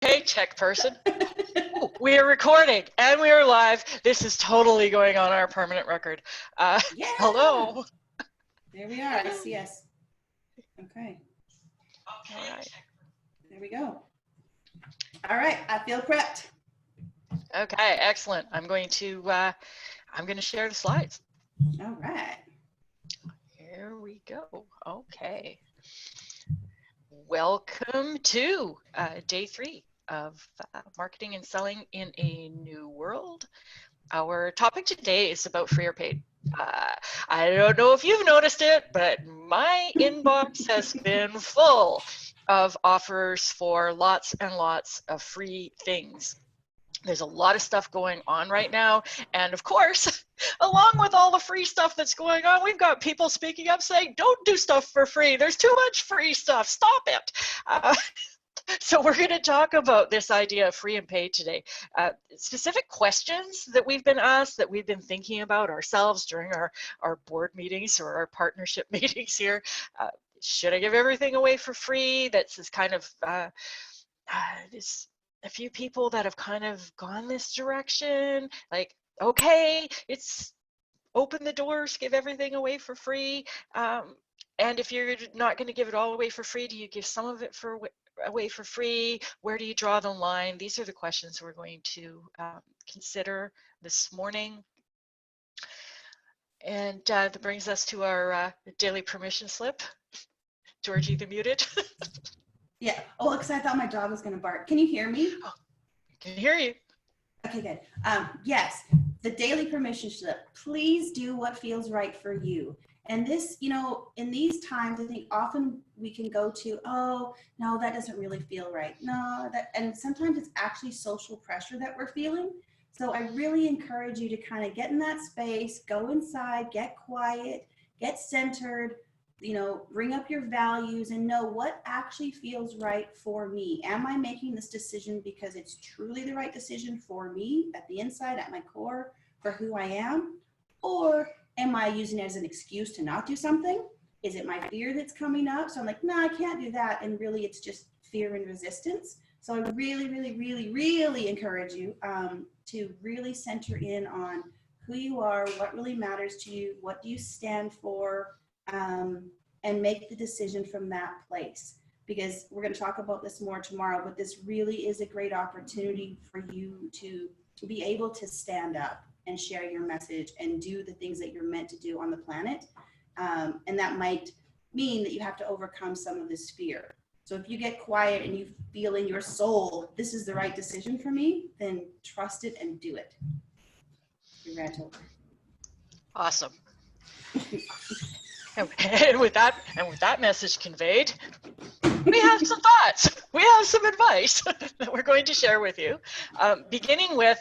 Okay, tech person. Ooh, we are recording and we are live. This is totally going on our permanent record. Yeah. Hello. There we are. I see us. Okay. All right. There we go. All right. I feel prepped. Okay, excellent. I'm going to share the slides. All right. Here we go. Okay. Welcome to day 3 of marketing and selling in a new world. Our topic today is about free or paid. I don't know if you've noticed it, but my inbox has been full of offers for lots and lots of free things. There's a lot of stuff going on right now. And of course, along with all the free stuff that's going on, we've got people speaking up saying, don't do stuff for free. There's too much free stuff. Stop it. So we're going to talk about this idea of free and paid today. Specific questions that we've been asked, that we've been thinking about ourselves during our board meetings or our partnership meetings here. Should I give everything away for free? That's this kind of, there's a few people that have kind of gone this direction. Like, okay, it's open the doors, give everything away for free. And if you're not going to give it all away for free, do you give some of it away for free? Where do you draw the line? These are the questions we're going to consider this morning. And that brings us to our daily permission slip. Georgie, the muted. Yeah. Oh, because I thought my dog was going to bark. Can you hear me? Oh, I can hear you. Okay, good. Yes, the daily permission slip. Please do what feels right for you. And this, in these times, I think often we can go to, oh, no, that doesn't really feel right. No, and sometimes it's actually social pressure that we're feeling. So I really encourage you to kind of get in that space, go inside, get quiet, get centered, bring up your values and know what actually feels right for me. Am I making this decision because it's truly the right decision for me at the inside, at my core, for who I am? Or am I using it as an excuse to not do something? Is it my fear that's coming up? So I'm like, no, I can't do that. And really it's just fear and resistance. So I really, really, really, really encourage you to really center in on who you are, what really matters to you, what do you stand for, and make the decision from that place. Because we're going to talk about this more tomorrow, but this really is a great opportunity for you to be able to stand up and share your message and do the things that you're meant to do on the planet. And that might mean that you have to overcome some of this fear. So if you get quiet and you feel in your soul, this is the right decision for me, then trust it and do it. You're right over. Awesome. And with that message conveyed, we have some thoughts. We have some advice that we're going to share with you. Beginning with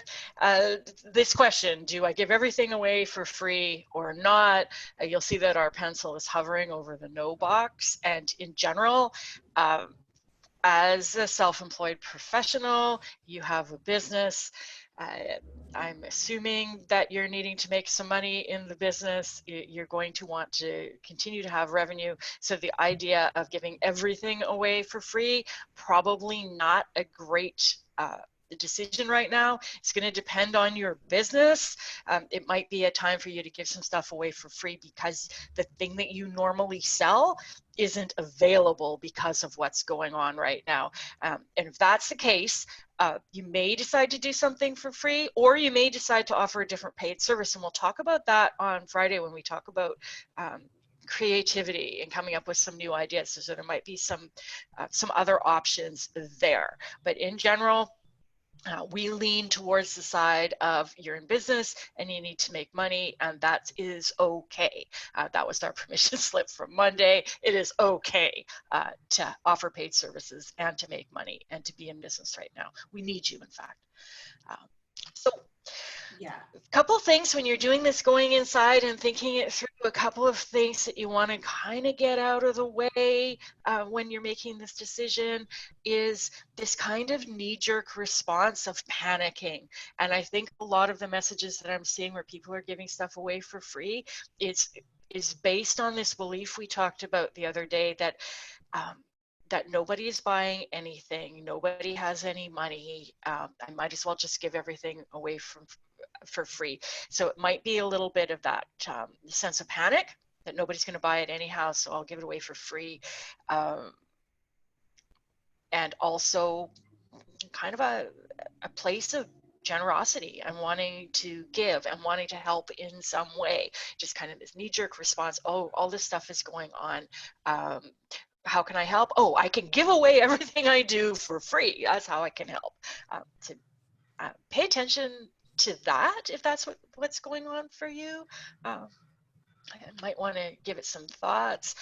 this question, do I give everything away for free or not? You'll see that our pencil is hovering over the no box. And in general, as a self-employed professional, you have a business. I'm assuming that you're needing to make some money in the business. You're going to want to continue to have revenue. So the idea of giving everything away for free, probably not a great decision right now. It's going to depend on your business. It might be a time for you to give some stuff away for free because the thing that you normally sell isn't available because of what's going on right now. And if that's the case, you may decide to do something for free, or you may decide to offer a different paid service. And we'll talk about that on Friday when we talk about creativity and coming up with some new ideas. So there might be some other options there. But in general, we lean towards the side of you're in business and you need to make money, and that is okay. That was our permission slip from Monday. It is okay to offer paid services and to make money and to be in business right now. We need you, in fact. So yeah, a couple of things when you're doing this, going inside and thinking it through, a couple of things that you want to kind of get out of the way when you're making this decision is this kind of knee-jerk response of panicking. And I think a lot of the messages that I'm seeing where people are giving stuff away for free is based on this belief we talked about the other day that that nobody is buying anything, nobody has any money. I might as well just give everything away for free. So it might be a little bit of that sense of panic that nobody's going to buy it anyhow, so I'll give it away for free. And also kind of a place of generosity and wanting to give and wanting to help in some way. Just kind of this knee-jerk response, oh, all this stuff is going on. How can I help? Oh, I can give away everything I do for free. That's how I can help. Pay attention to that if that's what's going on for you. I might want to give it some thoughts.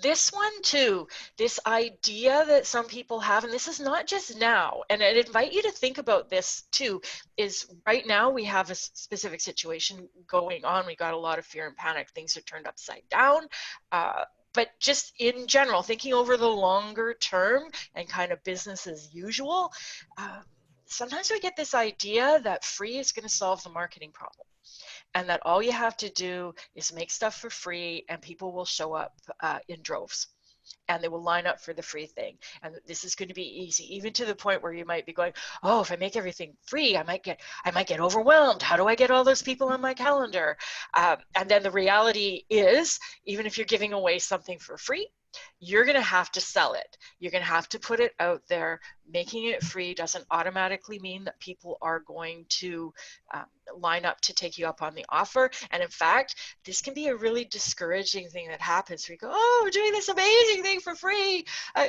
This one too, this idea that some people have, and this is not just now, and I'd invite you to think about this too, is right now we have a specific situation going on. We got a lot of fear and panic. Things are turned upside down. But just in general, thinking over the longer term and kind of business as usual, sometimes we get this idea that free is going to solve the marketing problem, and that all you have to do is make stuff for free and people will show up in droves and they will line up for the free thing, and this is going to be easy, even to the point where you might be going, oh, if I make everything free, I might get overwhelmed. How do I get all those people on my calendar? And then the reality is, even if you're giving away something for free, you're going to have to sell it. You're going to have to put it out there. Making it free doesn't automatically mean that people are going to line up to take you up on the offer. And in fact, this can be a really discouraging thing that happens. We go, oh, we're doing this amazing thing for free,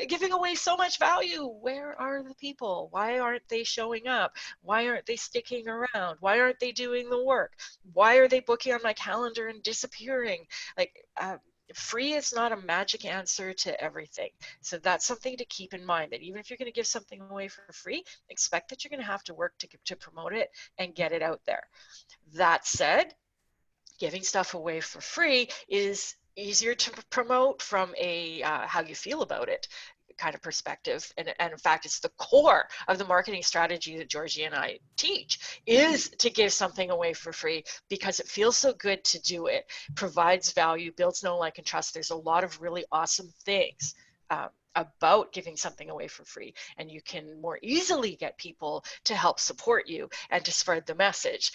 giving away so much value. Where are the people? Why aren't they showing up? Why aren't they sticking around? Why aren't they doing the work? Why are they booking on my calendar and disappearing? Free is not a magic answer to everything. So that's something to keep in mind, that even if you're going to give something away for free, expect that you're going to have to work to promote it and get it out there. That said, giving stuff away for free is easier to promote from a how you feel about it kind of perspective, and in fact it's the core of the marketing strategy that Georgie and I teach, is to give something away for free because it feels so good to do it, provides value, builds know, like, and trust. There's a lot of really awesome things about giving something away for free, and you can more easily get people to help support you and to spread the message.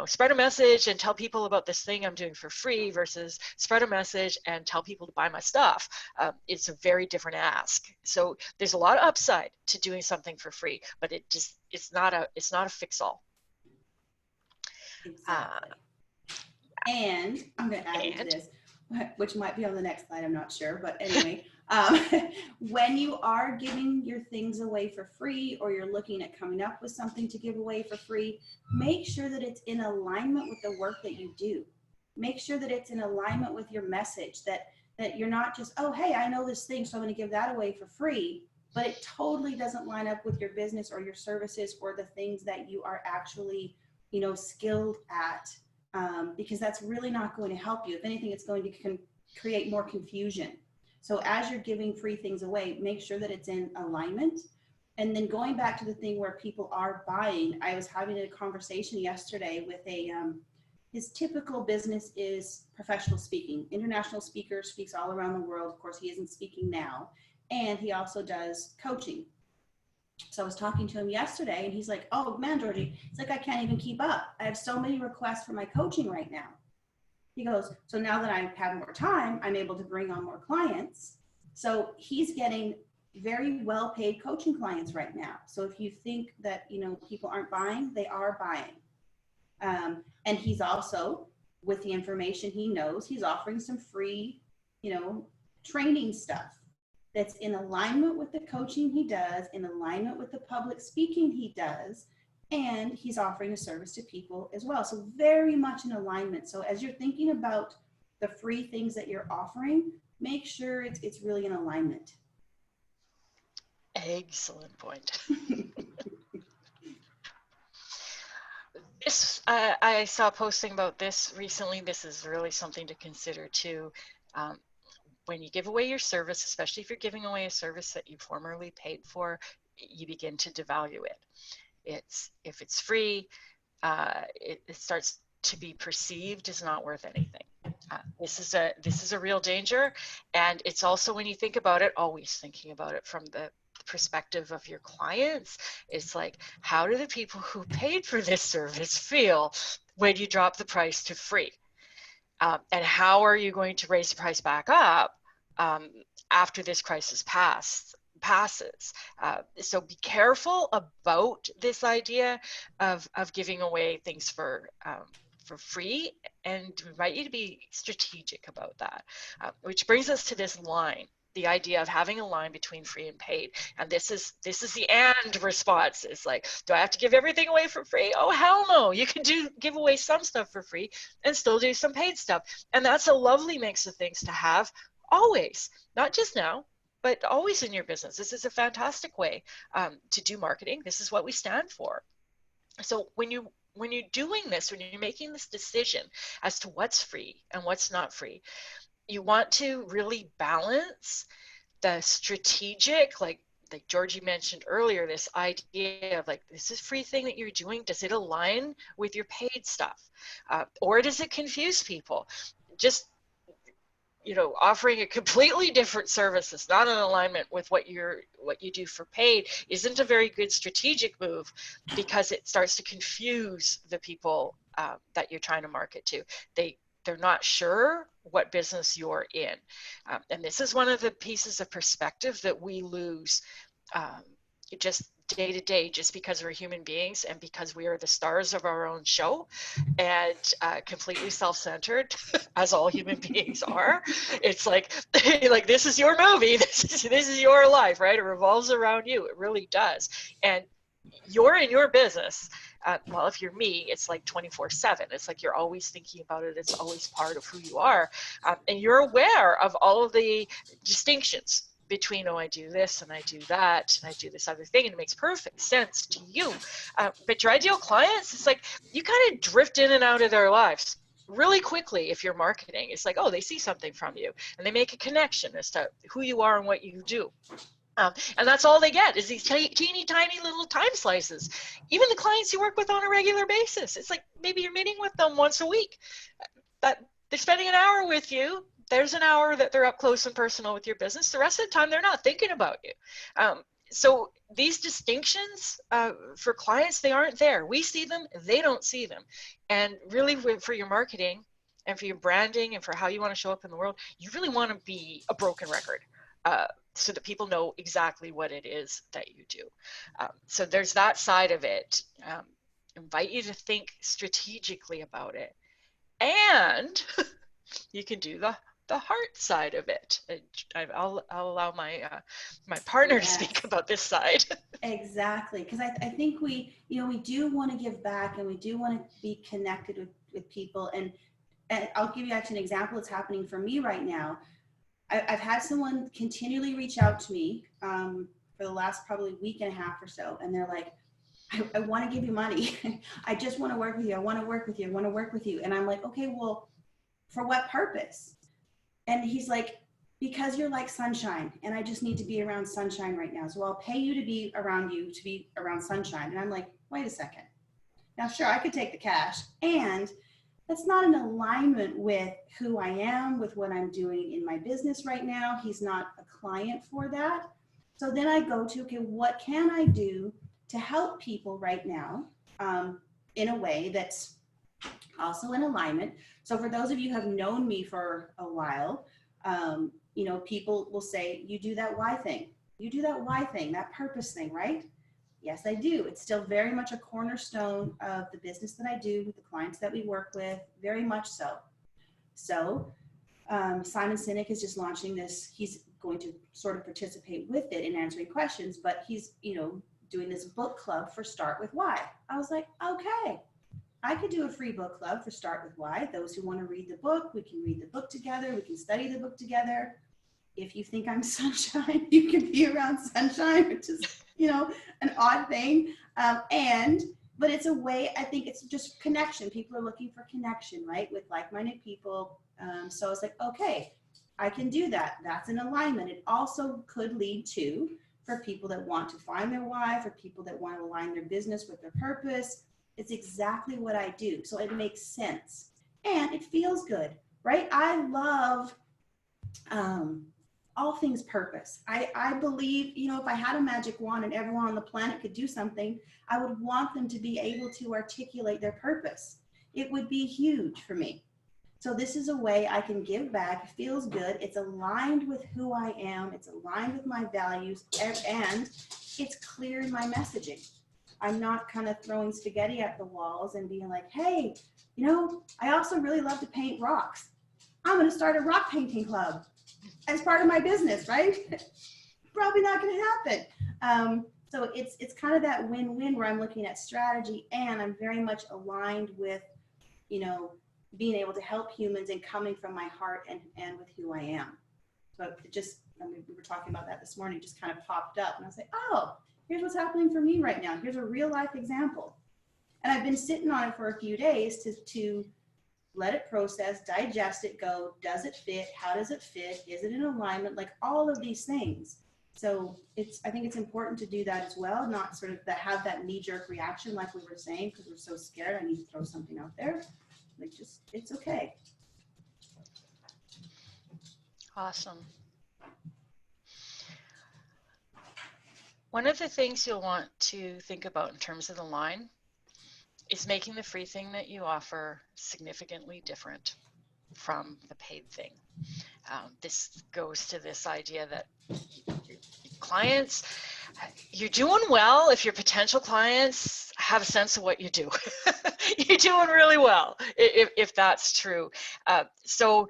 Spread a message and tell people about this thing I'm doing for free versus spread a message and tell people to buy my stuff. It's a very different ask. So there's a lot of upside to doing something for free, but it's not a fix-all. Exactly. And I'm going to add into this, which might be on the next slide, I'm not sure, but anyway, when you are giving your things away for free, or you're looking at coming up with something to give away for free, make sure that it's in alignment with the work that you do. Make sure that it's in alignment with your message, that you're not just, oh, hey, I know this thing, so I'm going to give that away for free, but it totally doesn't line up with your business or your services or the things that you are actually, skilled at. Because that's really not going to help you. If anything, it's going to create more confusion. So as you're giving free things away, make sure that it's in alignment. And then going back to the thing where people are buying, I was having a conversation yesterday with his typical business is professional speaking. International speaker, speaks all around the world. Of course, he isn't speaking now. And he also does coaching. So I was talking to him yesterday, and he's like, oh man, Georgie, it's like I can't even keep up. I have so many requests for my coaching right now. He goes, so now that I have more time, I'm able to bring on more clients. So he's getting very well paid coaching clients right now. So if you think that, people aren't buying, they are buying. And he's also, with the information he knows, he's offering some free, training stuff that's in alignment with the coaching he does, in alignment with the public speaking he does, and he's offering a service to people as well. So very much in alignment. So as you're thinking about the free things that you're offering, make sure it's really in alignment. Excellent point. I saw a posting about this recently. This is really something to consider too. When you give away your service, especially if you're giving away a service that you formerly paid for, you begin to devalue it. If it's free, it starts to be perceived as not worth anything. This is a real danger, and it's also, when you think about it, always thinking about it from the perspective of your clients. It's like, how do the people who paid for this service feel when you drop the price to free? And how are you going to raise the price back up after this crisis passes? So be careful about this idea of giving away things for free, and invite you to be strategic about that. Which brings us to this line, the idea of having a line between free and paid. And this is the and response. It's like, do I have to give everything away for free? Oh, hell no. You can give away some stuff for free and still do some paid stuff. And that's a lovely mix of things to have always, not just now, but always in your business. This is a fantastic way to do marketing. This is what we stand for. So when you're doing this, when you're making this decision as to what's free and what's not free, you want to really balance the strategic, like Georgie mentioned earlier, this idea of like, this is free thing that you're doing, does it align with your paid stuff? Or does it confuse people? Just, offering a completely different service that's not in alignment with what you do for paid isn't a very good strategic move, because it starts to confuse the people that you're trying to market to. They're not sure what business you're in. And this is one of the pieces of perspective that we lose just day to day, just because we're human beings and because we are the stars of our own show, and completely self-centered as all human beings are. It's like this is your movie, this is your life, right? It revolves around you. It really does. And you're in your business. Well, if you're me, it's like 24/7. It's like you're always thinking about it. It's always part of who you are. And you're aware of all of the distinctions between, oh, I do this and I do that and I do this other thing, and it makes perfect sense to you. But your ideal clients, it's like you kind of drift in and out of their lives really quickly. If you're marketing, it's like, oh, they see something from you and they make a connection as to who you are and what you do. And that's all they get, is these teeny tiny little time slices. Even the clients you work with on a regular basis, it's like maybe you're meeting with them once a week, that they're spending an hour with you. There's an hour that they're up close and personal with your business. The rest of the time, they're not thinking about you. So these distinctions for clients, they aren't there. We see them, they don't see them. And really, for your marketing and for your branding and for how you want to show up in the world, you really want to be a broken record. So that people know exactly what it is that you do. So there's that side of it. Invite you to think strategically about it. And you can do the heart side of it. I'll allow my partner to speak about this side. Exactly, because I think we do want to give back, and we do want to be connected with people. And I'll give you actually an example that's happening for me right now. I've had someone continually reach out to me for the last probably week and a half or so. And they're like, I want to give you money. I just want to work with you. I want to work with you. I want to work with you. And I'm like, okay, well, for what purpose? And he's like, because you're like sunshine and I just need to be around sunshine right now. So I'll pay you to be around sunshine. And I'm like, wait a second. Now, sure, I could take the cash, and that's not in alignment with who I am, with what I'm doing in my business right now. He's not a client for that. So then I go to, okay, what can I do to help people right now in a way that's also in alignment? So for those of you who have known me for a while, people will say, you do that why thing. You do that why thing, that purpose thing, right? Yes, I do. It's still very much a cornerstone of the business that I do with the clients that we work with, very much so. So Simon Sinek is just launching this. He's going to sort of participate with it in answering questions, but he's, doing this book club for Start With Why. I was like, okay, I could do a free book club for Start With Why. Those who want to read the book, we can read the book together. We can study the book together. If you think I'm sunshine, you can be around sunshine, which is, an odd thing. But it's a way, I think it's just connection. People are looking for connection, right? With like-minded people. So I was like, okay, I can do that. That's an alignment. It also could lead to, for people that want to find their why, for people that want to align their business with their purpose. It's exactly what I do. So it makes sense and it feels good. right? I love all things purpose. I believe, you know, if I had a magic wand and everyone on the planet could do something, I would want them to be able to articulate their purpose. It would be huge for me. So this is a way I can give back. It feels good. It's aligned with who I am. It's aligned with my values, and it's clear in my messaging. I'm not kind of throwing spaghetti at the walls and being like, hey, you know, I also really love to paint rocks. I'm going to start a rock painting club as part of my business, right? Probably not going to happen. So it's kind of that win-win where I'm looking at strategy and I'm very much aligned with, you know, being able to help humans and coming from my heart and with who I am. So it just, I mean, we were talking about that this morning, just kind of popped up and I was like, oh, here's what's happening for me right now. Here's a real life example. And I've been sitting on it for a few days to let it process, digest it, go, does it fit? How does it fit? Is it in alignment? Like all of these things. So I think it's important to do that as well, not sort of have that knee-jerk reaction like we were saying, because we're so scared, I need to throw something out there. Like just, it's okay. Awesome. One of the things you'll want to think about in terms of the line is making the free thing that you offer significantly different from the paid thing. This goes to this idea that your clients, you're doing well if your potential clients have a sense of what you do. You're doing really well if that's true. So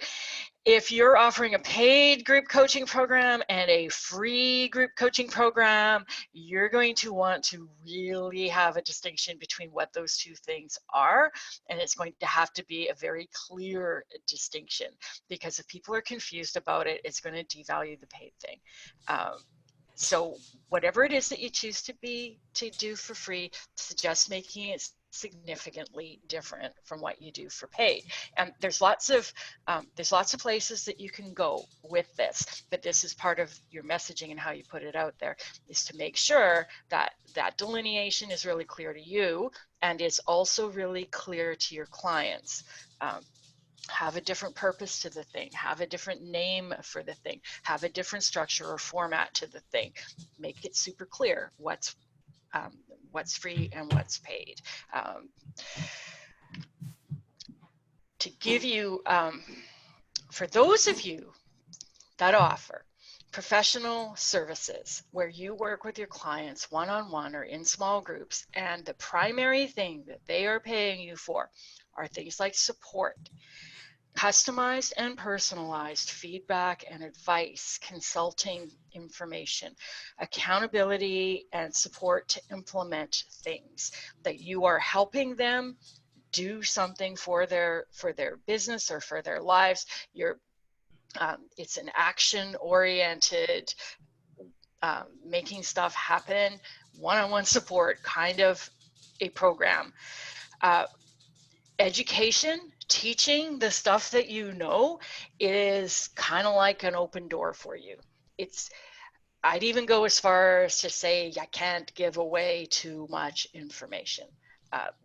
if you're offering a paid group coaching program and a free group coaching program, you're going to want to really have a distinction between what those two things are. And it's going to have to be a very clear distinction, because if people are confused about it, it's going to devalue the paid thing. So whatever it is that you choose to do for free, suggest making it significantly different from what you do for paid. And there's lots of places that you can go with this, but this is part of your messaging and how you put it out there, is to make sure that that delineation is really clear to you and is also really clear to your clients. Have a different purpose to the thing, have a different name for the thing, have a different structure or format to the thing. Make it super clear what's free and what's paid. To give you, for those of you that offer professional services where you work with your clients one-on-one or in small groups, and the primary thing that they are paying you for are things like support, customized and personalized feedback and advice, consulting information, accountability and support to implement things, that you are helping them do something for their business or for their lives. It's an action-oriented, making stuff happen, one-on-one support kind of a program. Education, teaching the stuff that you know, is kind of like an open door for you. I'd even go as far as to say you can't give away too much information.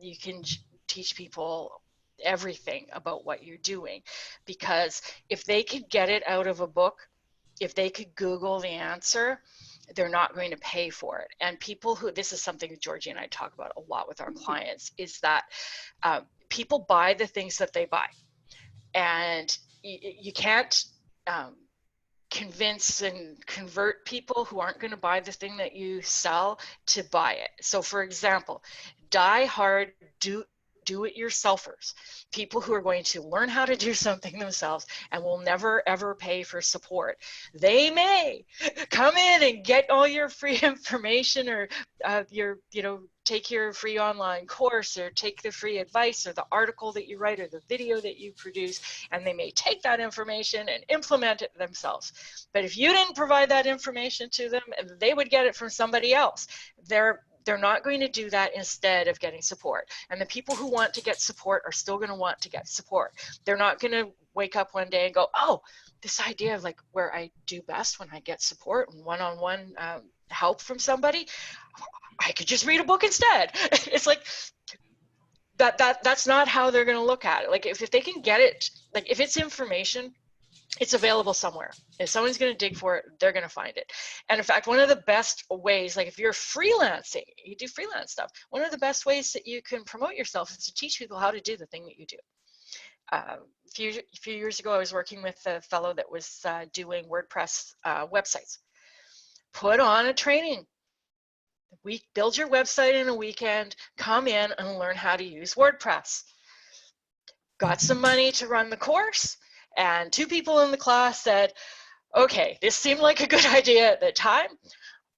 You can teach people everything about what you're doing, because if they could get it out of a book, if they could Google the answer, they're not going to pay for it. And people who, this is something that Georgie and I talk about a lot with our clients, is that people buy the things that they buy, and you can't convince and convert people who aren't going to buy the thing that you sell to buy it. So for example, die-hard do-it-yourselfers, people who are going to learn how to do something themselves and will never ever pay for support, they may come in and get all your free information, or take your free online course, or take the free advice, or the article that you write, or the video that you produce, and they may take that information and implement it themselves. But if you didn't provide that information to them, they would get it from somebody else. They're not going to do that instead of getting support. And the people who want to get support are still going to want to get support. They're not going to wake up one day and go, oh, this idea of like where I do best when I get support and one-on-one help from somebody, I could just read a book instead. It's like, that's not how they're going to look at it. Like if they can get it, like if it's information, it's available somewhere. If someone's going to dig for it, they're going to find it. And in fact, one of the best ways, like if you're freelancing, you do freelance stuff, one of the best ways that you can promote yourself is to teach people how to do the thing that you do. A few years ago, I was working with a fellow that was doing WordPress websites. Put on a training. Build your website in a weekend, come in and learn how to use WordPress. Got some money to run the course, and 2 people in the class said, okay, this seemed like a good idea at the time,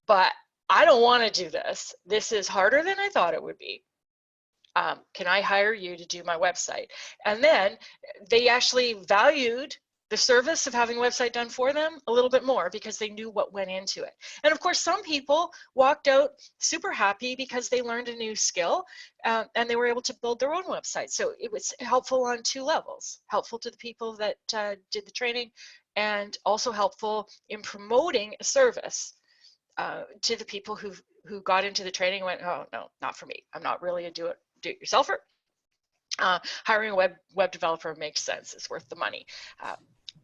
but I don't want to do this. This is harder than I thought it would be. Can I hire you to do my website? And then they actually valued the service of having a website done for them a little bit more because they knew what went into it. And of course, some people walked out super happy because they learned a new skill and they were able to build their own website. So it was helpful on 2 levels, helpful to the people that did the training and also helpful in promoting a service to the people who got into the training and went, oh, no, not for me. I'm not really a do-it-yourselfer. Hiring a web developer makes sense. It's worth the money.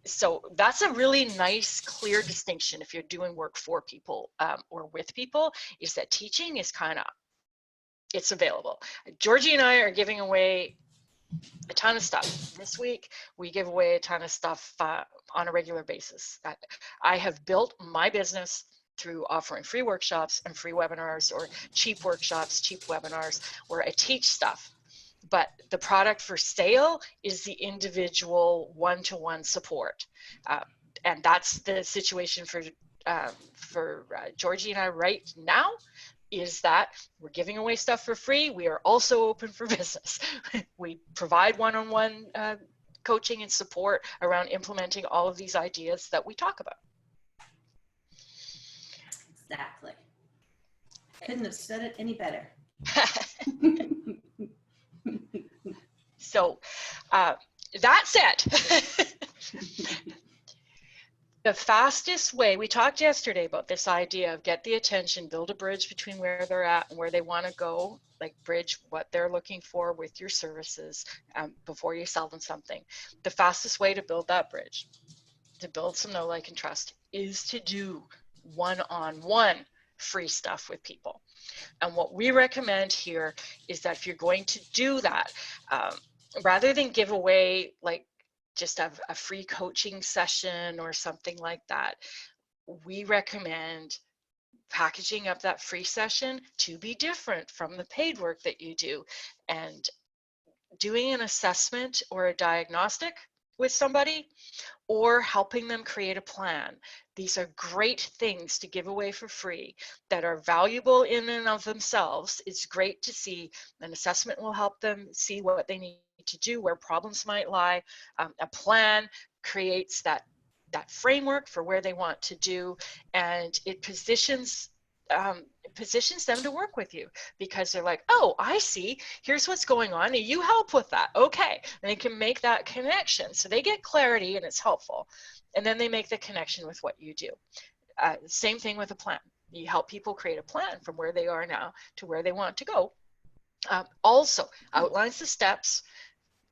So that's a really nice, clear distinction if you're doing work for people or with people, is that teaching is kind of, it's available. Georgie and I are giving away a ton of stuff. This week, we give away a ton of stuff on a regular basis. I have built my business through offering free workshops and free webinars, or cheap workshops, cheap webinars, where I teach stuff. But the product for sale is the individual one-to-one support. And that's the situation for Georgie and I right now, is that we're giving away stuff for free. We are also open for business. We provide one-on-one coaching and support around implementing all of these ideas that we talk about. Exactly. Couldn't have said it any better. So that said, the fastest way, we talked yesterday about this idea of get the attention, build a bridge between where they're at and where they want to go, like bridge what they're looking for with your services before you sell them something. The fastest way to build that bridge, to build some know, like, and trust, is to do one-on-one free stuff with people. And what we recommend here is that if you're going to do that, rather than give away like just a free coaching session or something like that, we recommend packaging up that free session to be different from the paid work that you do, and doing an assessment or a diagnostic with somebody, or helping them create a plan. These are great things to give away for free that are valuable in and of themselves. It's great to see. An assessment will help them see what they need to do, where problems might lie. A plan creates that framework for where they want to do, and it positions them to work with you, because they're like, oh, I see, here's what's going on, and you help with that, okay, and they can make that connection. So they get clarity and it's helpful, and then they make the connection with what you do. Same thing with a plan. You help people create a plan from where they are now to where they want to go. Also outlines the steps.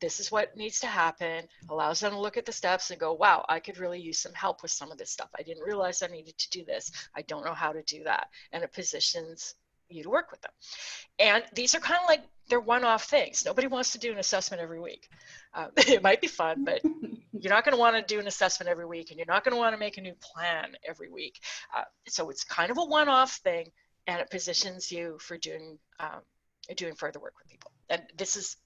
This is what needs to happen, allows them to look at the steps and go, wow, I could really use some help with some of this stuff. I didn't realize I needed to do this. I don't know how to do that. And it positions you to work with them. And these are kind of like, they're one-off things. Nobody wants to do an assessment every week. It might be fun, but you're not going to want to do an assessment every week, and you're not going to want to make a new plan every week. So it's kind of a one-off thing, and it positions you for doing further work with people. And this is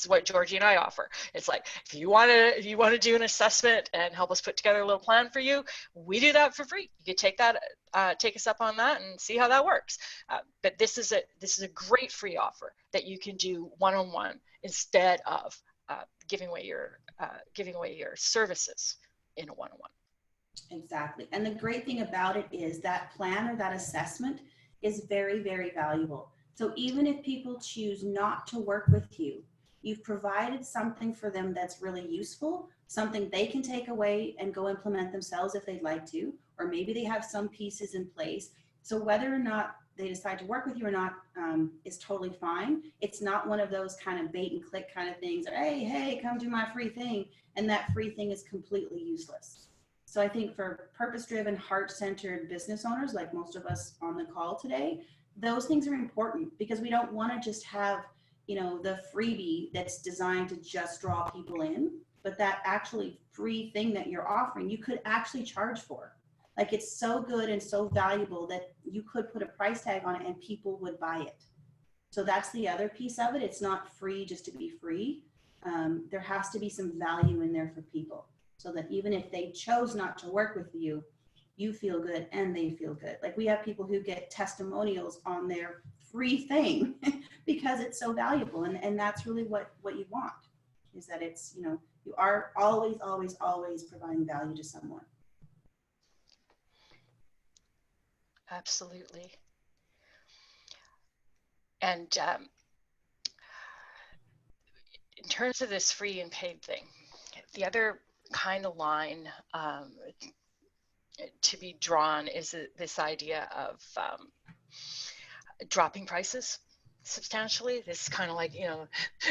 what Georgie and I offer. It's like, if you want to do an assessment and help us put together a little plan for you, we do that for free. You can take us up on that and see how that works. But this is a great free offer that you can do one-on-one instead of giving away your services in a one-on-one. Exactly. And the great thing about it is that plan or that assessment is very, very valuable. So even if people choose not to work with you, you've provided something for them that's really useful, something they can take away and go implement themselves if they'd like to, or maybe they have some pieces in place. So whether or not they decide to work with you or not is totally fine. It's not one of those kind of bait and click kind of things. Hey, come do my free thing. And that free thing is completely useless. So I think for purpose-driven, heart-centered business owners, like most of us on the call today, those things are important because we don't want to just have, the freebie that's designed to just draw people in, but that actually free thing that you're offering, you could actually charge for. Like, it's so good and so valuable that you could put a price tag on it and people would buy it. So that's the other piece of it. It's not free just to be free. There has to be some value in there for people so that even if they chose not to work with you, you feel good and they feel good. Like, we have people who get testimonials on their free thing because it's so valuable. And that's really what you want, is that it's, you are always, always, always providing value to someone. Absolutely. And in terms of this free and paid thing, the other kind of line to be drawn is this idea of dropping prices substantially. This is kind of like,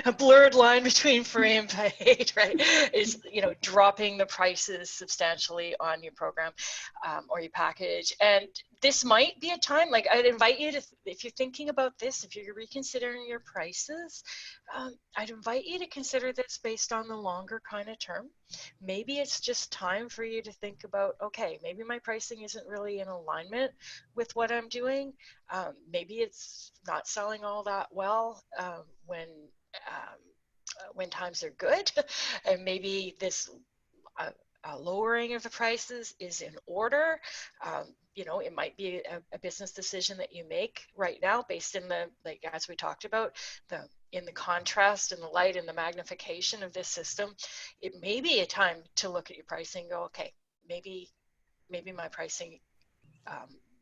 a blurred line between free and paid, right? Is, dropping the prices substantially on your program or your package. And this might be a time, like, I'd invite you to, if you're thinking about this, if you're reconsidering your prices, I'd invite you to consider this based on the longer kind of term. Maybe it's just time for you to think about, okay, maybe my pricing isn't really in alignment with what I'm doing. Maybe it's not selling all that well when times are good, and maybe this lowering of the prices is in order. It might be a business decision that you make right now based in the, like, as we talked about, in the contrast and the light and the magnification of this system. It may be a time to look at your pricing and go, okay, maybe my pricing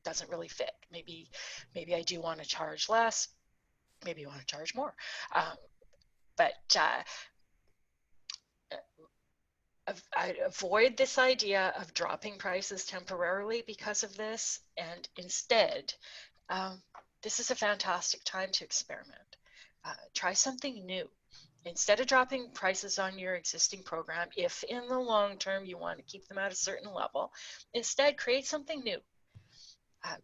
doesn't really fit. Maybe I do want to charge less. Maybe you want to charge more. But I avoid this idea of dropping prices temporarily because of this, and instead, this is a fantastic time to experiment. Try something new. Instead of dropping prices on your existing program, if in the long term you want to keep them at a certain level, instead create something new.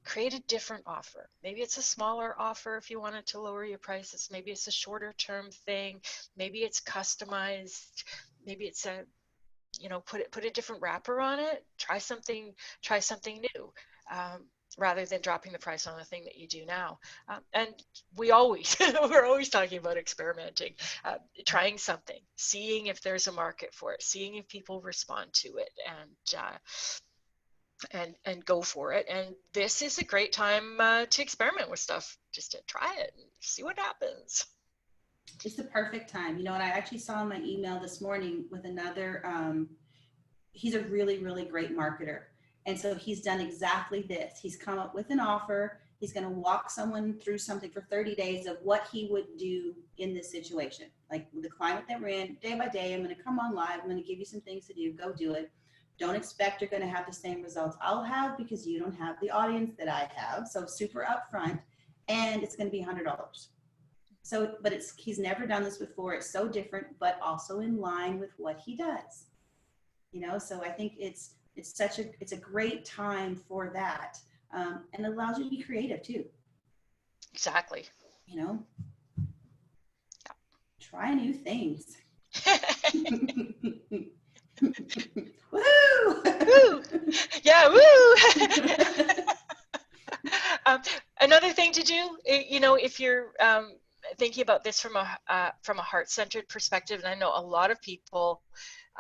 Create a different offer. Maybe it's a smaller offer if you wanted to lower your prices. Maybe it's a shorter term thing. Maybe it's customized. Maybe it's a, put a different wrapper on it. Try something new. Rather than dropping the price on the thing that you do now. And we're always talking about experimenting, trying something, seeing if there's a market for it, seeing if people respond to it, and go for it. And this is a great time to experiment with stuff, just to try it and see what happens. It's the perfect time. And I actually saw in my email this morning with another, he's a really, really great marketer. And so he's done exactly this. He's come up with an offer. He's going to walk someone through something for 30 days of what he would do in this situation. Like with the climate that we're in, day by day, I'm going to come on live. I'm going to give you some things to do. Go do it. Don't expect you're going to have the same results I'll have because you don't have the audience that I have. So super upfront, and it's going to be $100. So, but he's never done this before. It's so different, but also in line with what he does. So I think it's a great time for that, and it allows you to be creative too. Exactly. Try new things. Woo! Woo! Yeah, woo! Another thing to do, if you're thinking about this from a heart-centered perspective, and I know a lot of people,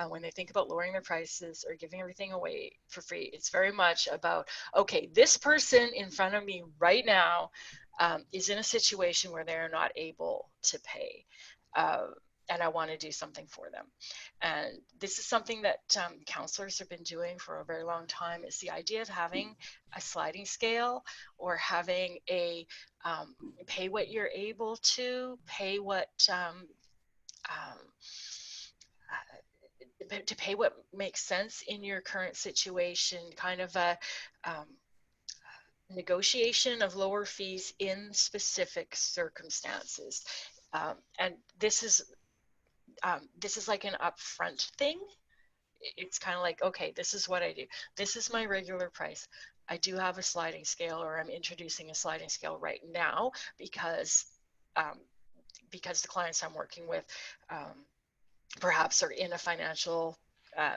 when they think about lowering their prices or giving everything away for free, it's very much about, okay, this person in front of me right now is in a situation where they're not able to pay. And I want to do something for them. And this is something that counselors have been doing for a very long time. Is the idea of having a sliding scale, or having a pay what you're able to, pay what to pay what makes sense in your current situation, kind of a negotiation of lower fees in specific circumstances. And this is like an upfront thing. It's kind of like, okay, this is what I do. This is my regular price. I do have a sliding scale, or I'm introducing a sliding scale right now because the clients I'm working with perhaps are in a financial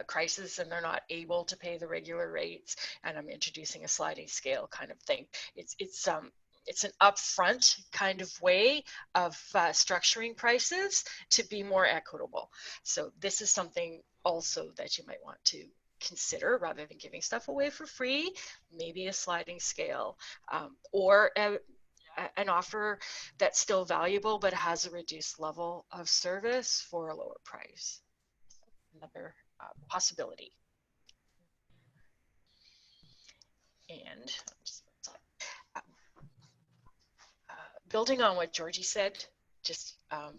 crisis and they're not able to pay the regular rates, and I'm introducing a sliding scale kind of thing. It's an upfront kind of way of structuring prices to be more equitable. So this is something also that you might want to consider, rather than giving stuff away for free, maybe a sliding scale, or an offer that's still valuable but has a reduced level of service for a lower price. Another possibility. And building on what Georgie said just a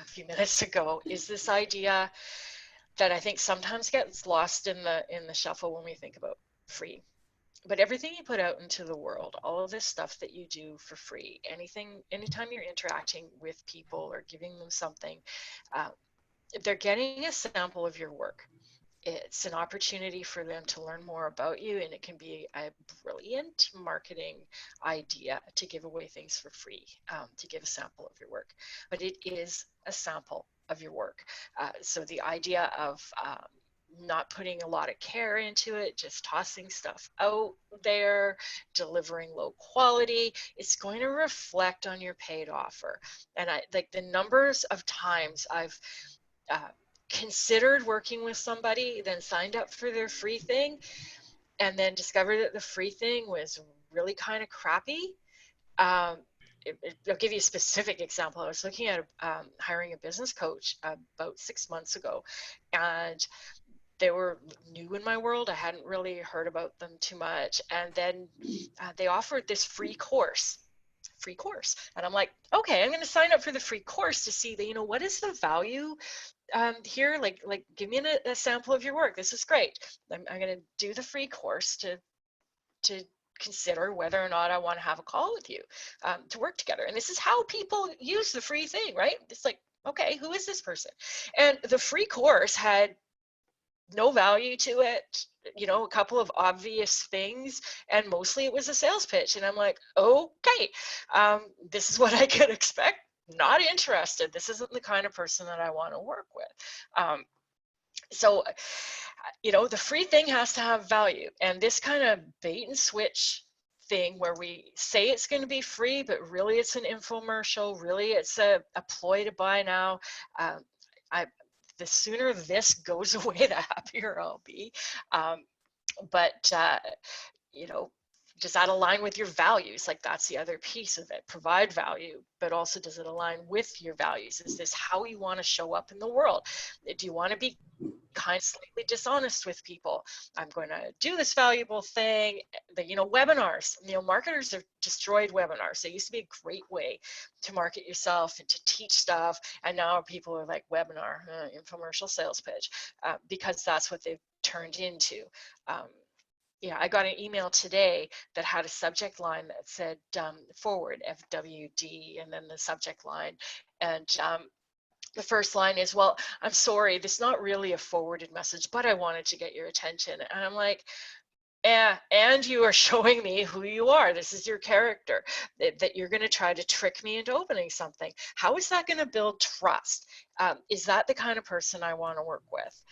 few minutes ago, is this idea that I think sometimes gets lost in the shuffle when we think about free. But everything you put out into the world, all of this stuff that you do for free, anytime you're interacting with people or giving them something, they're getting a sample of your work. It's an opportunity for them to learn more about you, and it can be a brilliant marketing idea to give away things for free, to give a sample of your work. But it is a sample of your work. So the idea of not putting a lot of care into it, just tossing stuff out there, delivering low quality, it's going to reflect on your paid offer. And I like the numbers of times I've considered working with somebody, then signed up for their free thing, and then discovered that the free thing was really kind of crappy. I'll give you a specific example. I was looking at hiring a business coach about 6 months ago, and they were new in my world. I hadn't really heard about them too much. And then they offered this free course. And I'm like, okay, I'm going to sign up for the free course to see that, what is the value here? Like give me a sample of your work. This is great. I'm going to do the free course to consider whether or not I want to have a call with you to work together. And this is how people use the free thing, right? It's like, okay, who is this person? And the free course had no value to it, a couple of obvious things, and mostly it was a sales pitch. And I'm like, okay, this is what I could expect. Not interested. This isn't the kind of person that I want to work with. So, the free thing has to have value. And this kind of bait and switch thing where we say it's going to be free, but really it's an infomercial, really it's a ploy to buy now. The sooner this goes away, the happier I'll be. But does that align with your values? Like, that's the other piece of it. Provide value, but also, does it align with your values? Is this how you want to show up in the world? Do you want to be kind of slightly dishonest with people? I'm going to do this valuable thing. Webinars, marketers have destroyed webinars. They used to be a great way to market yourself and to teach stuff. And now people are like, webinar, infomercial sales pitch, because that's what they've turned into. I got an email today that had a subject line that said forward, FWD, and then the subject line. And the first line is, well, I'm sorry, this is not really a forwarded message, but I wanted to get your attention. And I'm like, and you are showing me who you are. This is your character, that you're going to try to trick me into opening something. How is that going to build trust? Is that the kind of person I want to work with?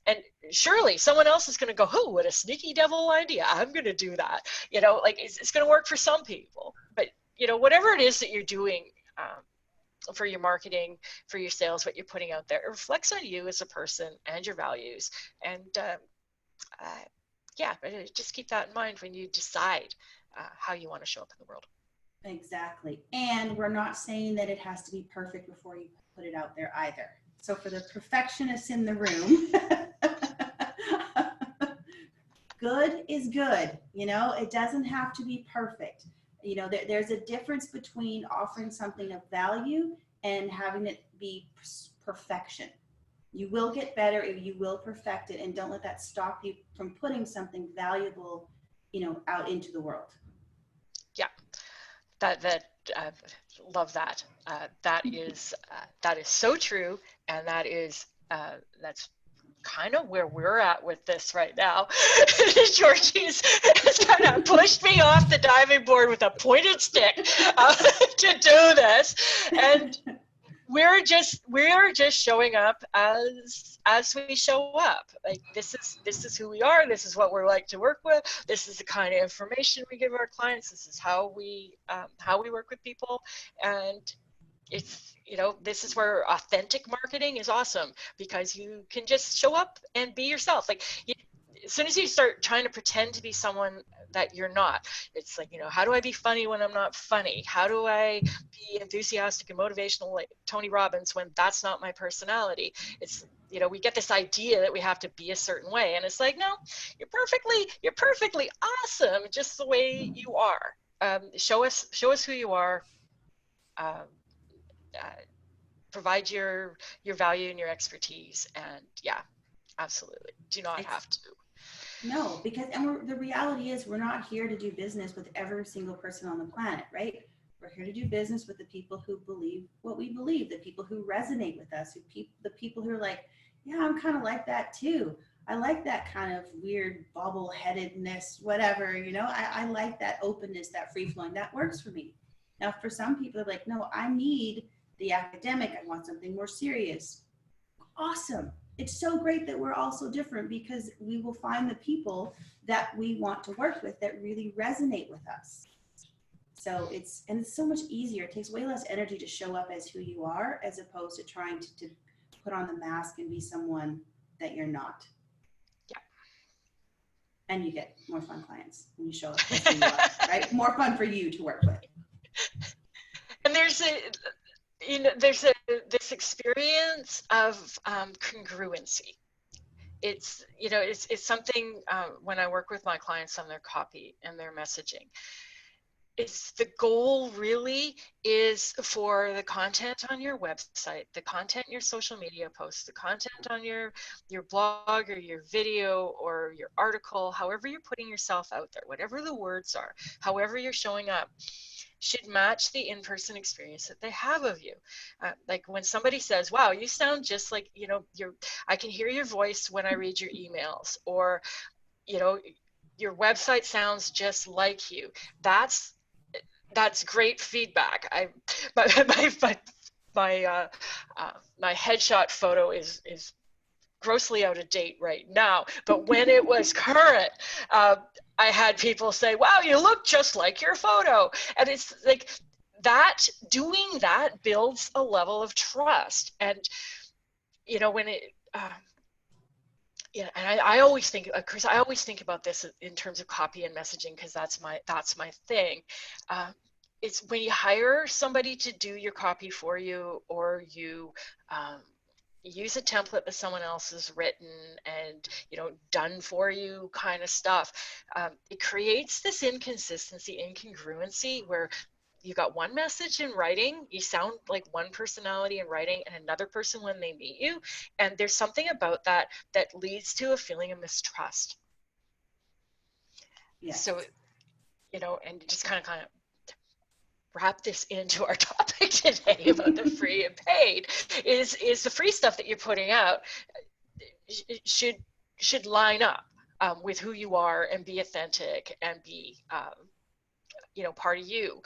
And surely someone else is going to go, oh, what a sneaky devil idea. I'm going to do that. It's going to work for some people. But, whatever it is that you're doing, for your marketing, for your sales, what you're putting out there, it reflects on you as a person and your values. And just keep that in mind when you decide how you want to show up in the world. Exactly. And we're not saying that it has to be perfect before you put it out there either. So for the perfectionists in the room, good is good. It doesn't have to be perfect. There's a difference between offering something of value and having it be perfection. You will get better if you will perfect it, and don't let that stop you from putting something valuable out into the world. Yeah, that love that. That is so true, and that's kind of where we're at with this right now. Georgie's has kind of pushed me off the diving board with a pointed stick to do this, and we're just showing up as we show up. Like this is who we are. This is what we're like to work with. This is the kind of information we give our clients. This is how we work with people, and it's this is where authentic marketing is awesome, because you can just show up and be yourself. Like as soon as you start trying to pretend to be someone that you're not, it's like, how do I be funny when I'm not funny? How do I be enthusiastic and motivational like Tony Robbins when that's not my personality? It's, we get this idea that we have to be a certain way, and it's like, no, you're perfectly awesome just the way you are. Show us who you are. Provide your value and your expertise, and yeah, absolutely, do not have to. No, because the reality is we're not here to do business with every single person on the planet, right? We're here to do business with the people who believe what we believe, the people who resonate with us, the people who are like, yeah, I'm kind of like that too. I like that kind of weird bobble-headedness, whatever, I like that openness, that free flowing, that works for me. Now, for some people, they're like, no, I need the academic. I want something more serious. Awesome. It's so great that we're all so different, because we will find the people that we want to work with that really resonate with us. So it's so much easier. It takes way less energy to show up as who you are, as opposed to trying to put on the mask and be someone that you're not. Yeah. And you get more fun clients when you show up as who you are, right? More fun for you to work with. And there's this experience of congruency. It's it's something when I work with my clients on their copy and their messaging. It's the goal really is for the content on your website, the content in your social media posts, the content on your blog or your video or your article, however you're putting yourself out there, whatever the words are, however you're showing up, should match the in-person experience that they have of you. Like when somebody says, wow, you sound just like, I can hear your voice when I read your emails, or, your website sounds just like you. That's great feedback. My headshot photo is grossly out of date right now, but when it was current, I had people say, wow, you look just like your photo. And it's like that, doing that builds a level of trust. And when it yeah, and I always think, Chris, I always think about this in terms of copy and messaging, because that's my thing. It's when you hire somebody to do your copy for you, or you use a template that someone else has written and done for you kind of stuff. It creates this inconsistency, incongruency, where you got one message in writing, you sound like one personality in writing and another person when they meet you, and there's something about that leads to a feeling of mistrust. Yes. So and just kind of wrap this into our topic today about the free and paid, is the free stuff that you're putting out should line up with who you are and be authentic and be part of you.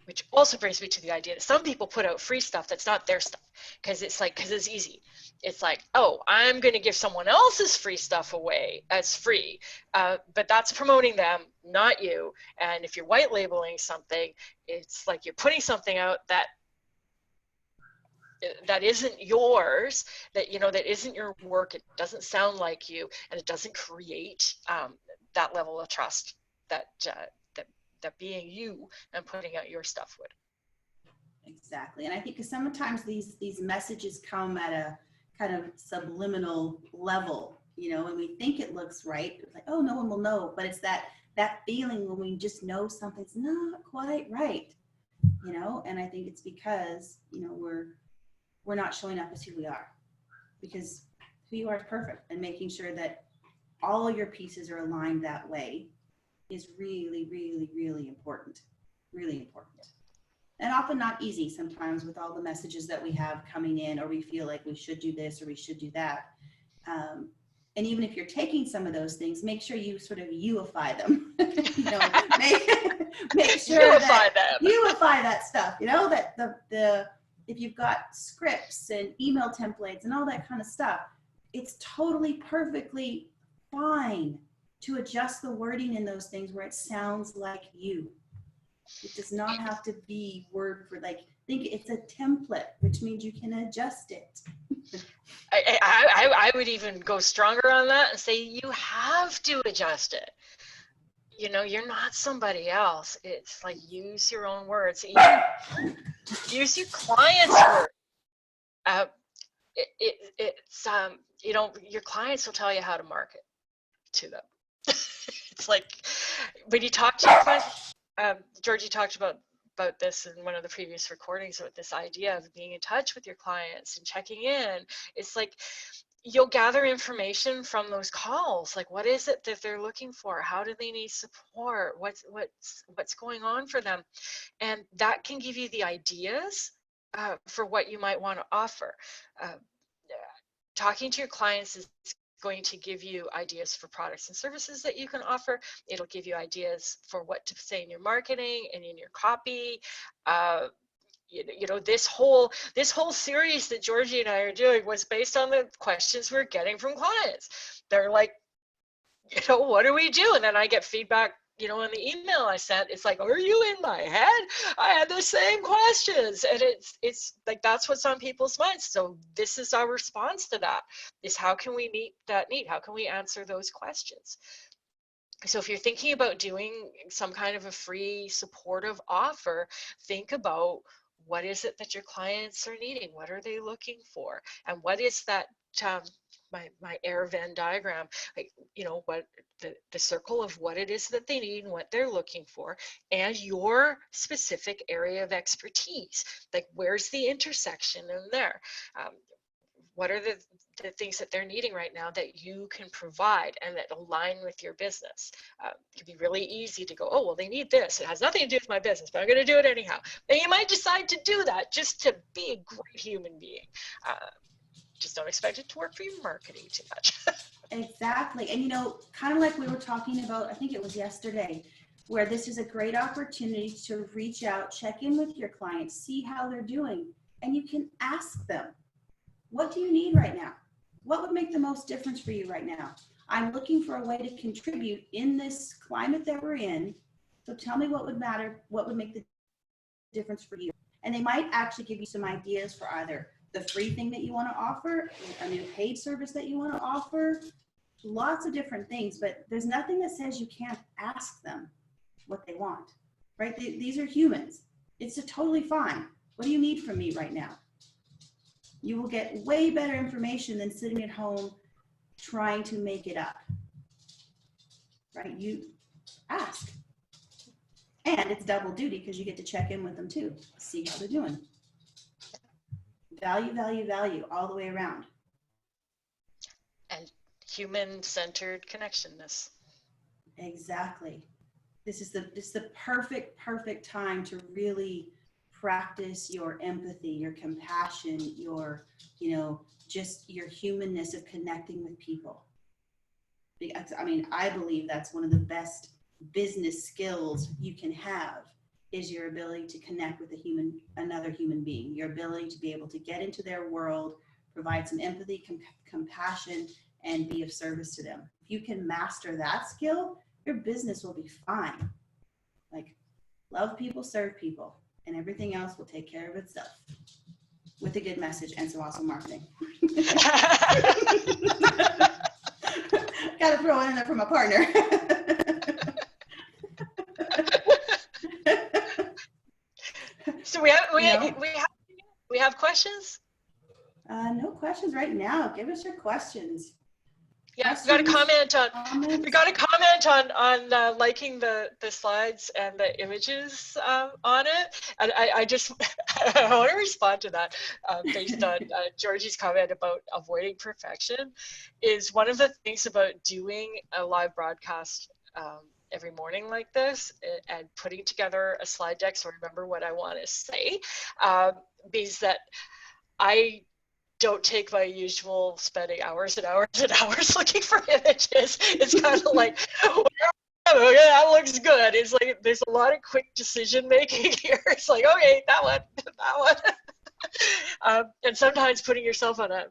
Which also brings me to the idea that some people put out free stuff that's not their stuff, because it's easy. It's like, oh, I'm going to give someone else's free stuff away as free, but that's promoting them, not you. And if you're white labeling something, it's like you're putting something out that isn't yours, that that isn't your work. It doesn't sound like you, and it doesn't create that level of trust that being you and putting out your stuff would. Exactly. And I think sometimes these messages come at a kind of subliminal level, and we think it looks right. It's like, oh, no one will know. But it's that feeling when we just know something's not quite right, and I think it's because, we're not showing up as who we are, because who you are is perfect, and making sure that all your pieces are aligned that way is really, really, really important. Really important. And often not easy sometimes with all the messages that we have coming in, or we feel like we should do this or we should do that. And even if you're taking some of those things, make sure you sort of youify them. You know, make sure youify that stuff. You know, that the if you've got scripts and email templates and all that kind of stuff, it's totally perfectly fine to adjust the wording in those things where it sounds like you. It does not have to be word for, like, think it's a template, which means you can adjust it. I would even go stronger on that and say you have to adjust it. You know, you're not somebody else. It's like, use your own words. Use your client's words. It's you know, your clients will tell you how to market to them. It's like when you talk to your clients, Georgie talked about this in one of the previous recordings, about this idea of being in touch with your clients and checking in. It's like you'll gather information from those calls, like what is it that they're looking for, how do they need support, what's going on for them, and that can give you the ideas for what you might want to offer. Talking to your clients is going to give you ideas for products and services that you can offer. It'll give you ideas for what to say in your marketing and in your copy. You know, this whole series that Georgie and I are doing was based on the questions we're getting from clients. They're like, you know, what do we do? And then I get feedback, you know, in the email I sent. It's like, are you in my head? I had the same questions. And it's like, that's what's on people's minds. So this is our response to that, is how can we meet that need? How can we answer those questions? So if you're thinking about doing some kind of a free supportive offer, think about, what is it that your clients are needing? What are they looking for? And what is that, my air Venn diagram, like, you know, what the circle of what it is that they need and what they're looking for, and your specific area of expertise. Like, where's the intersection in there? What are the things that they're needing right now that you can provide and that align with your business? It can be really easy to go, oh, well, they need this. It has nothing to do with my business, but I'm going to do it anyhow. And you might decide to do that just to be a great human being. Just don't expect it to work for your marketing too much. Exactly. And, you know, kind of like we were talking about, I think it was yesterday, where this is a great opportunity to reach out, check in with your clients, see how they're doing, and you can ask them, what do you need right now? What would make the most difference for you right now? I'm looking for a way to contribute in this climate that we're in. So tell me what would matter, what would make the difference for you. And they might actually give you some ideas for either the free thing that you want to offer, a new paid service that you want to offer, lots of different things, but there's nothing that says you can't ask them what they want, right? These are humans. It's totally fine. What do you need from me right now? You will get way better information than sitting at home trying to make it up, right? You ask. And it's double duty because you get to check in with them too, see how they're doing. Value, value, value all the way around. And human-centered connectionness. Exactly. This is the perfect time to really practice your empathy, your compassion, your, you know, just your humanness of connecting with people. Because, I mean, I believe that's one of the best business skills you can have, is your ability to connect with another human being, your ability to be able to get into their world, provide some empathy, compassion, and be of service to them. If you can master that skill, your business will be fine. Like, love people, serve people, and everything else will take care of itself with a good message and some awesome marketing. Got to throw it in there for my partner. So we have questions? No questions right now. Give us your questions. Yeah, we got a Questions? comment on Comments? liking the slides and the images on it, and I just I want to respond to that based on Georgie's comment about avoiding perfection. Is one of the things about doing a live broadcast every morning like this and putting together a slide deck so I remember what I want to say means that I don't take my usual spending hours and hours and hours looking for images. It's kind of like, oh, okay, that looks good. It's like there's a lot of quick decision making here. It's like, okay, that one, that one. And sometimes putting yourself on a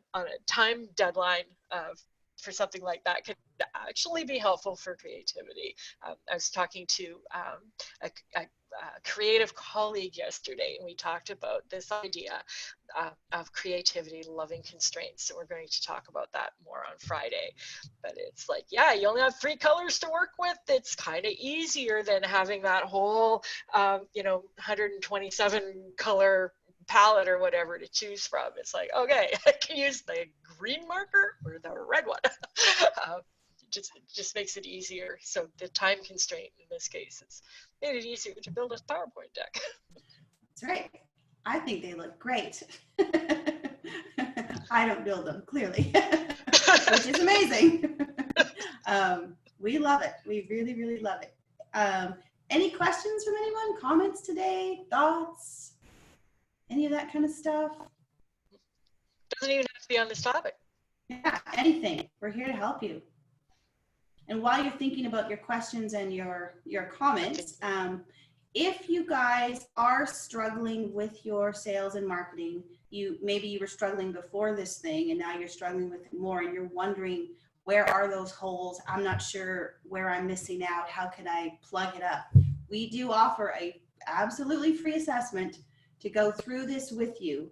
time deadline for something like that can actually be helpful for creativity. I was talking to a creative colleague yesterday, and we talked about this idea of creativity, loving constraints. So we're going to talk about that more on Friday. But it's like, yeah, you only have 3 colors to work with. It's kind of easier than having that whole, 127 color palette or whatever to choose from. It's like, okay, I can use the green marker or the red one. Just makes it easier. So the time constraint in this case is made it easier to build a PowerPoint deck. That's right. I think they look great. I don't build them, clearly, which is amazing. We love it. We really, really love it. Any questions from anyone? Comments today? Thoughts? Any of that kind of stuff? Doesn't even have to be on this topic. Yeah, anything. We're here to help you. And while you're thinking about your questions and your comments, if you guys are struggling with your sales and marketing, maybe you were struggling before this thing and now you're struggling with it more and you're wondering, where are those holes? I'm not sure where I'm missing out. How can I plug it up? We do offer a absolutely free assessment to go through this with you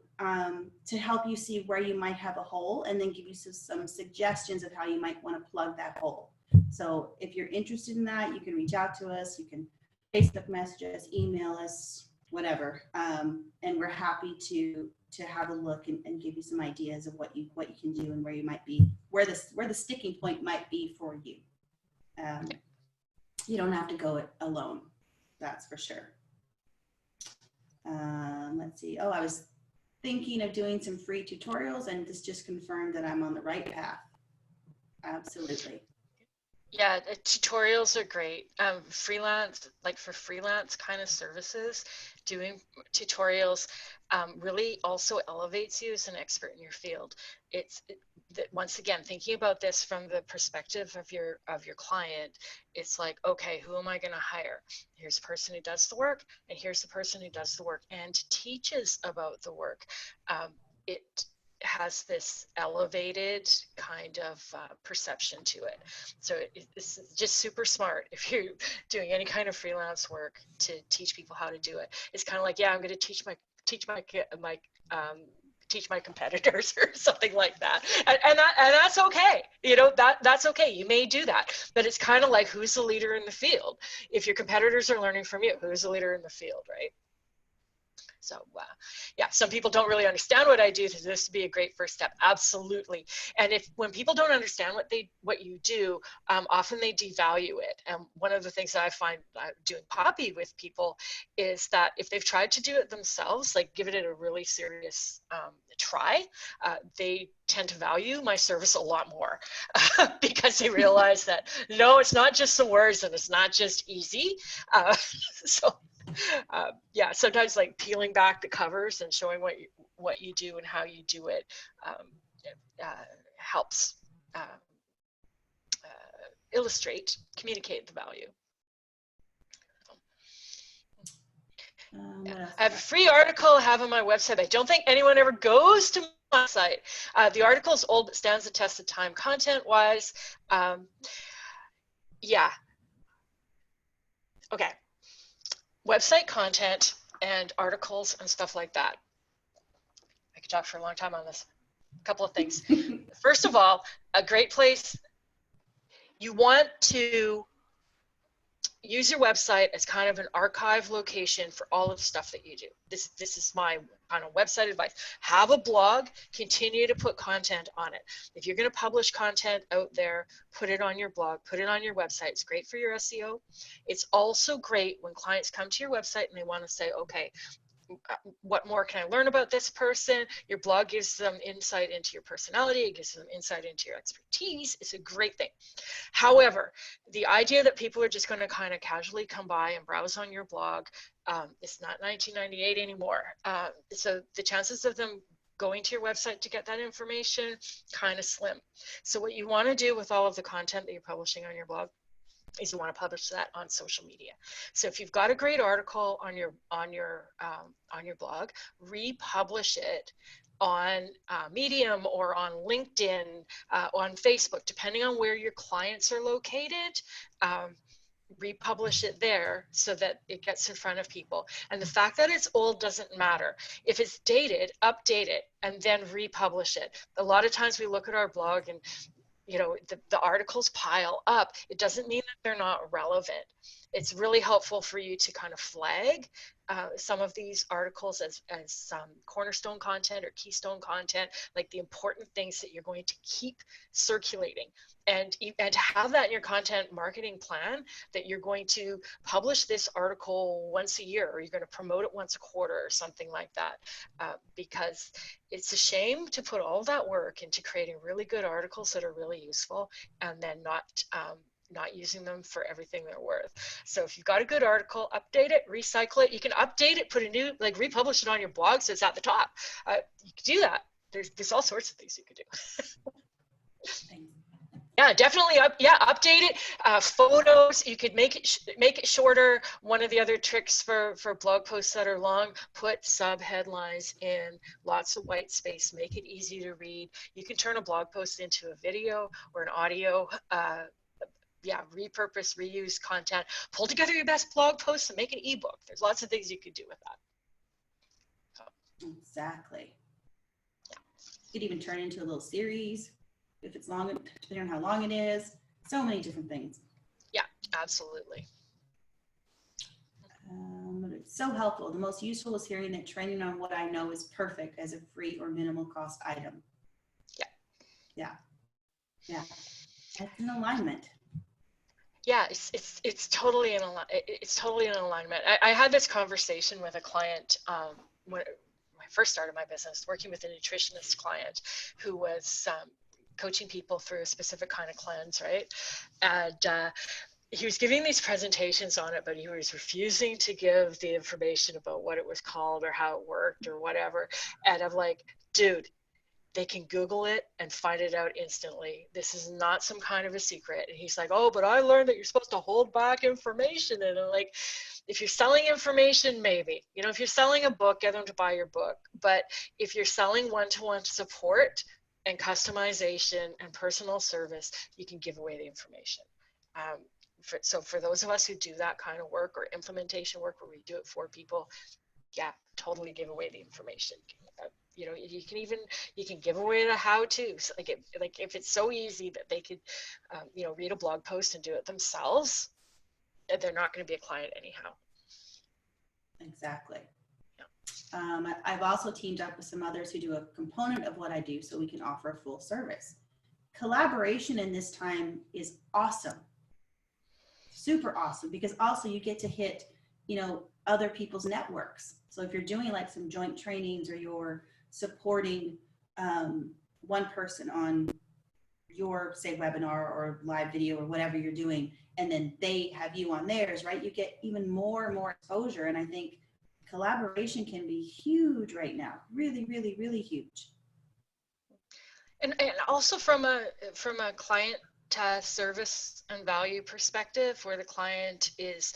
to help you see where you might have a hole and then give you some suggestions of how you might want to plug that hole. So if you're interested in that, you can reach out to us. You can Facebook message us, email us, whatever. And we're happy to have a look and give you some ideas of what you can do and where you might be, where the sticking point might be for you. You don't have to go it alone. That's for sure. Let's see. Oh, I was thinking of doing some free tutorials, and this just confirmed that I'm on the right path. Absolutely. Yeah, the tutorials are great. Freelance, like for freelance kind of services, doing tutorials really also elevates you as an expert in your field. Once again, thinking about this from the perspective of your client, it's like, okay, who am I going to hire? Here's the person who does the work, and here's the person who does the work and teaches about the work. It has this elevated kind of perception to it. So it's just super smart if you're doing any kind of freelance work to teach people how to do it. It's kind of like, yeah, I'm going to teach my competitors or something like that, and that's okay. That's okay. You may do that, but it's kind of like, who's the leader in the field? If your competitors are learning from you, who's the leader in the field, right? So yeah, some people don't really understand what I do. So this would be a great first step. Absolutely. And when people don't understand what you do, often they devalue it. And one of the things that I find doing Poppy with people is that if they've tried to do it themselves, like give it a really serious try, they tend to value my service a lot more because they realize that, no, it's not just the words and it's not just easy. Yeah, sometimes like peeling back the covers and showing what you do and how you do it helps communicate the value. I have a free article I have on my website. I don't think anyone ever goes to my site. The article is old but stands the test of time content-wise. Yeah. Okay. Website content and articles and stuff like that. I could talk for a long time on this. A couple of things. First of all, a great place, you want to use your website as kind of an archive location for all of the stuff that you do. This is my kind of website advice. Have a blog, continue to put content on it. If you're going to publish content out there, put it on your blog, put it on your website. It's great for your SEO. It's also great when clients come to your website and they want to say, okay, what more can I learn about this person? Your blog gives them insight into your personality. It gives them insight into your expertise. It's a great thing. However, the idea that people are just going to kind of casually come by and browse on your blog, it's not 1998 anymore. So the chances of them going to your website to get that information, kind of slim. So what you want to do with all of the content that you're publishing on your blog is you want to publish that on social media. So if you've got a great article on your blog, republish it on Medium or on LinkedIn, on Facebook, depending on where your clients are located. Republish it there so that it gets in front of people. And the fact that it's old doesn't matter. If it's dated, update it and then republish it. A lot of times we look at our blog and the articles pile up. It doesn't mean that they're not relevant. It's really helpful for you to kind of flag some of these articles as cornerstone content or keystone content, like the important things that you're going to keep circulating. And to have that in your content marketing plan, that you're going to publish this article once a year, or you're going to promote it once a quarter or something like that, because it's a shame to put all that work into creating really good articles that are really useful and then not using them for everything they're worth. So if you've got a good article, update it, recycle it. You can update it, put a new, republish it on your blog so it's at the top. You can do that. There's all sorts of things you could do. Yeah, definitely. Update it. Photos, you could make it shorter. One of the other tricks for blog posts that are long, put sub headlines in, lots of white space, make it easy to read. You can turn a blog post into a video or an audio. Repurpose, reuse content. Pull together your best blog posts and make an ebook. There's lots of things you could do with that. So. Exactly. Yeah. You could even turn it into a little series. If it's long, depending on how long it is, so many different things. Yeah, absolutely. It's so helpful. The most useful is hearing that training on what I know is perfect as a free or minimal cost item. Yeah. That's an alignment. Yeah, it's totally in alignment. I had this conversation with a client when I first started my business, working with a nutritionist client who was coaching people through a specific kind of cleanse, right? And he was giving these presentations on it, but he was refusing to give the information about what it was called or how it worked or whatever. And I'm like, dude, they can Google it and find it out instantly. This is not some kind of a secret. And he's like, oh, but I learned that you're supposed to hold back information. And I'm like, if you're selling information, maybe. If you're selling a book, get them to buy your book. But if you're selling one-to-one support and customization and personal service, you can give away the information. So for those of us who do that kind of work or implementation work where we do it for people, yeah, totally give away the information. You can give away the how-tos. Like if it's so easy that they could, read a blog post and do it themselves, they're not going to be a client anyhow. Exactly. Yeah. I've also teamed up with some others who do a component of what I do so we can offer a full service. Collaboration in this time is awesome. Super awesome, because also you get to hit, other people's networks. So if you're doing like some joint trainings or you're supporting one person on your, say, webinar or live video or whatever you're doing, and then they have you on theirs, right? You get even more and more exposure. And I think collaboration can be huge right now. Really, really, really huge. And also from a client service and value perspective, where the client is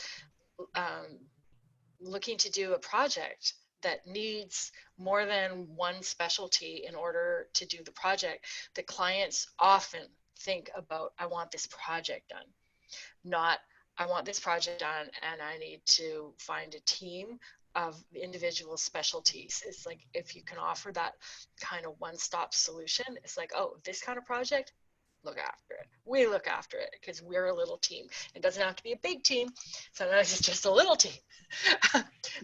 looking to do a project that needs more than one specialty in order to do the project, the clients often think about, I want this project done, not I want this project done and I need to find a team of individual specialties. It's like, if you can offer that kind of one-stop solution, it's like, oh, this kind of project, look after it. We look after it because we're a little team. It doesn't have to be a big team. Sometimes it's just a little team.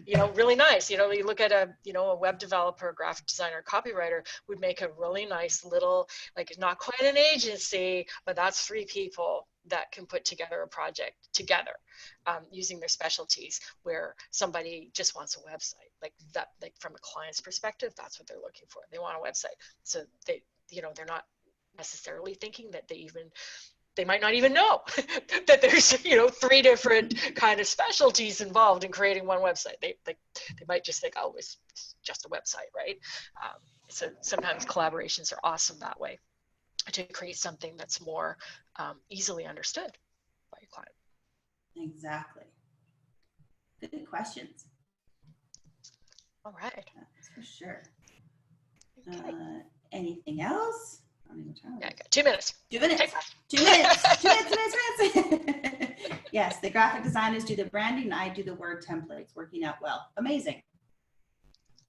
You know, really nice. You know, you look at a, you know, a web developer, graphic designer, copywriter would make a really nice little, like, not quite an agency, but that's 3 people that can put together a project together, using their specialties, where somebody just wants a website like that. Like, from a client's perspective, that's what they're looking for. They want a website. So they, you know, they're not necessarily thinking that they might not even know that there's, you know, 3 different kind of specialties involved in creating one website. They might just think, oh, it's just a website, right? So sometimes collaborations are awesome that way, to create something that's more easily understood by your client. Exactly. Good questions. All right. That's for sure. Okay. Anything else? Yeah, I got 2 minutes. 2 minutes. 2 minutes. 2 minutes. Yes, the graphic designers do the branding, and I do the word templates. Working out well. Amazing.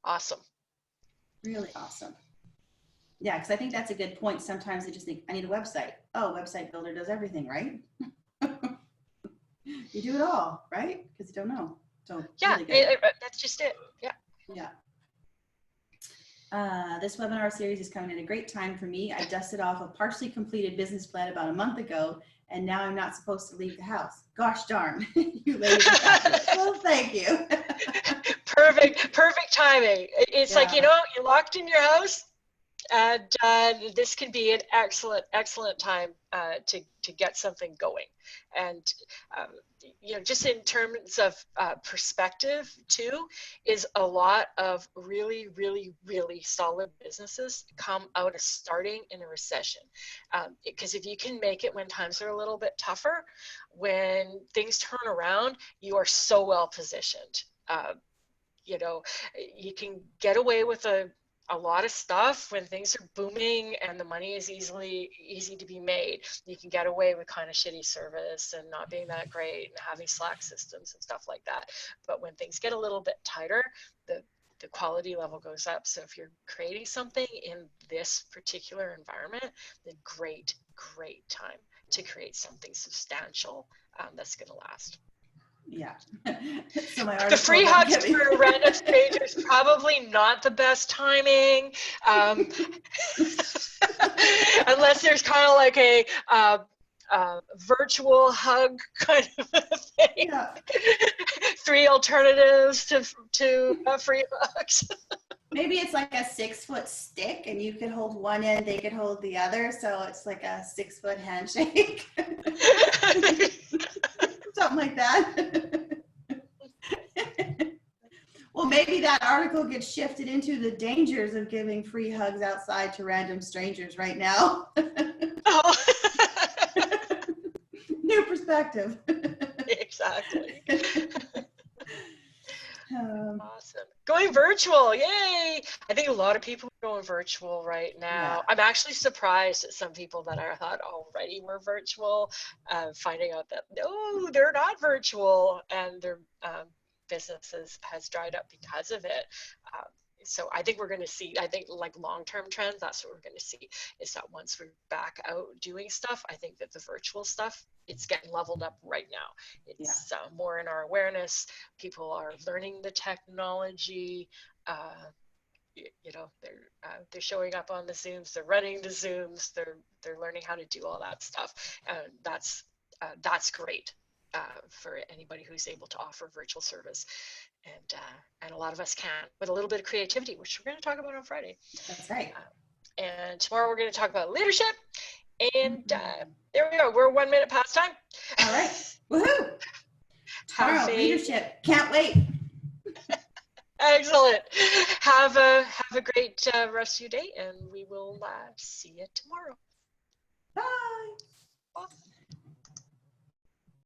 Awesome. Really awesome. Yeah, because I think that's a good point. Sometimes they just think, I need a website. Oh, website builder does everything, right? You do it all, right? Because you don't know. So yeah, really that's just it. Yeah. Yeah. This webinar series is coming at a great time for me. I dusted off a partially completed business plan about a month ago, and now I'm not supposed to leave the house. Gosh darn. You ladies are fabulous. Well, thank you. Perfect timing. It's like, you know, you're locked in your house, and this can be an excellent time to get something going. And you know, just in terms of perspective too, is a lot of really solid businesses come out of starting in a recession, because if you can make it when times are a little bit tougher, when things turn around, you are so well positioned. You know, you can get away with a lot of stuff when things are booming and the money is easy to be made. You can get away with kind of shitty service and not being that great and having Slack systems and stuff like that. But when things get a little bit tighter, the quality level goes up. So if you're creating something in this particular environment, then great time to create something substantial that's going to last. Yeah. So the free hugs for random strangers, probably not the best timing, unless there's kind of like a virtual hug kind of a thing. Yeah. 3 alternatives to free hugs. Maybe it's like a 6-foot stick, and you could hold one end, they could hold the other, so it's like a 6-foot handshake. Something like that. Well, maybe that article gets shifted into the dangers of giving free hugs outside to random strangers right now. Oh. New perspective. Exactly. Awesome. Going virtual, yay! I think a lot of people are going virtual right now. Yeah. I'm actually surprised at some people that I thought already were virtual, finding out that no, they're not virtual, and their businesses has dried up because of it. So I think we're going to see, I think like long-term trends, that's what we're going to see, is that once we're back out doing stuff, I think that the virtual stuff, it's getting leveled up right now. It's more in our awareness. People are learning the technology. You know, they're showing up on the Zooms, they're running the Zooms, they're learning how to do all that stuff, and that's great for anybody who's able to offer virtual service. And a lot of us can, with a little bit of creativity, which we're going to talk about on Friday. That's right. And tomorrow we're going to talk about leadership. And there we go. We're 1 minute past time. All right. Woohoo! Tomorrow, leadership. Can't wait. Excellent. Have a great rest of your day, and we will see you tomorrow. Bye. Bye.